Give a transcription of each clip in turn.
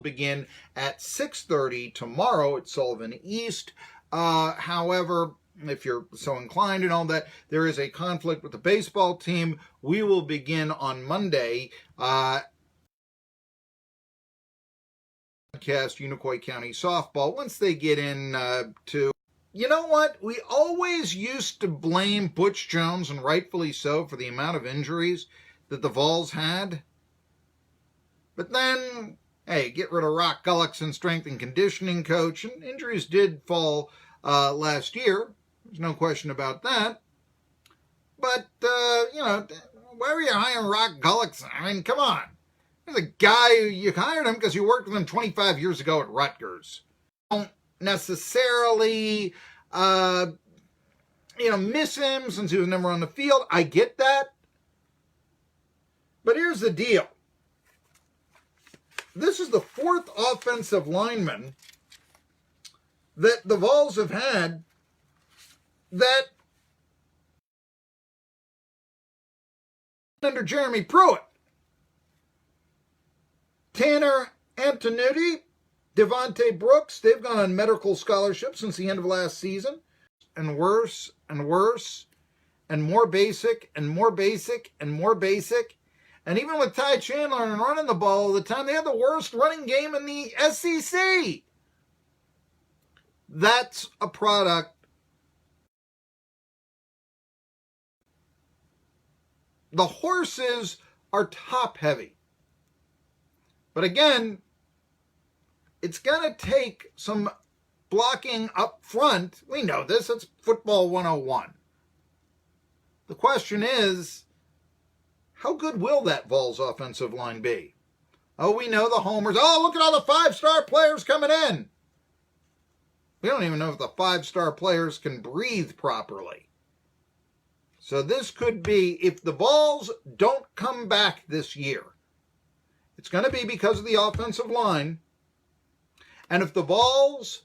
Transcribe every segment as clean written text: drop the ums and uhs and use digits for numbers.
begin at 6:30 tomorrow at Sullivan East. However, if you're so inclined and all that, there is a conflict with the baseball team. We will begin on Monday. Broadcast Unicoi County softball once they get in to. You know what? We always used to blame Butch Jones, and rightfully so, for the amount of injuries that the Vols had. But then, hey, get rid of Rock Gullickson, strength and conditioning coach, and injuries did fall last year. There's no question about that. But, why were you hiring Rock Gullickson? I mean, come on. There's a guy, you hired him because you worked with him 25 years ago at Rutgers. Don't necessarily, miss him since he was never on the field. I get that. But here's the deal. This is the fourth offensive lineman that the Vols have had that under Jeremy Pruitt. Tanner Antonucci, Devontae Brooks, they've gone on medical scholarship since the end of last season. And worse and worse and more basic and more basic and more basic. And even with Ty Chandler and running the ball all the time, they had the worst running game in the SEC. That's a product. The horses are top heavy. But again, it's going to take some blocking up front. We know this. It's football 101. The question is, how good will that Vols offensive line be? Oh, we know the homers. Oh, look at all the five-star players coming in. We don't even know if the five-star players can breathe properly. So this could be, if the Vols don't come back this year, it's going to be because of the offensive line. And if the Vols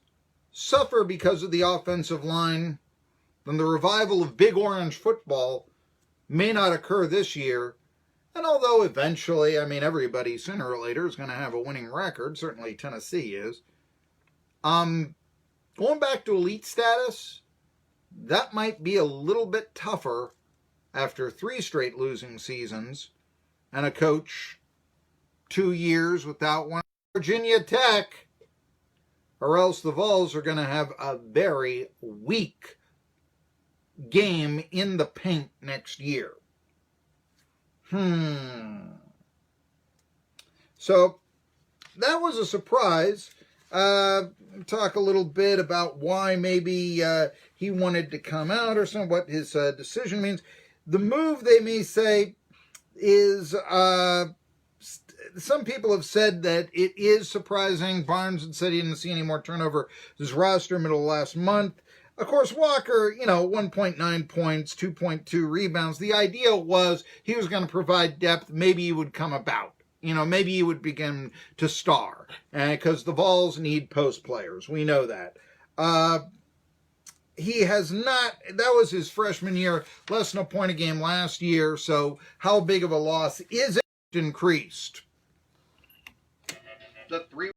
suffer because of the offensive line, then the revival of Big Orange football may not occur this year. And although eventually, everybody sooner or later is going to have a winning record, certainly Tennessee is, going back to elite status, that might be a little bit tougher after 3 straight losing seasons and a coach 2 years without one. Virginia Tech, or else the Vols are going to have a very weak game in the paint next year. So that was a surprise. Talk a little bit about why maybe he wanted to come out or something, what his decision means. The move, they may say, is some people have said that it is surprising. Barnes had said he didn't see any more turnover in his roster middle of last month. Of course, Walker, 1.9 points, 2.2 rebounds. The idea was he was going to provide depth. Maybe he would come about. Maybe he would begin to star. Because the Vols need post players. We know that. He has not, that was his freshman year, less than a point a game last year. So how big of a loss is it? Increased? The 3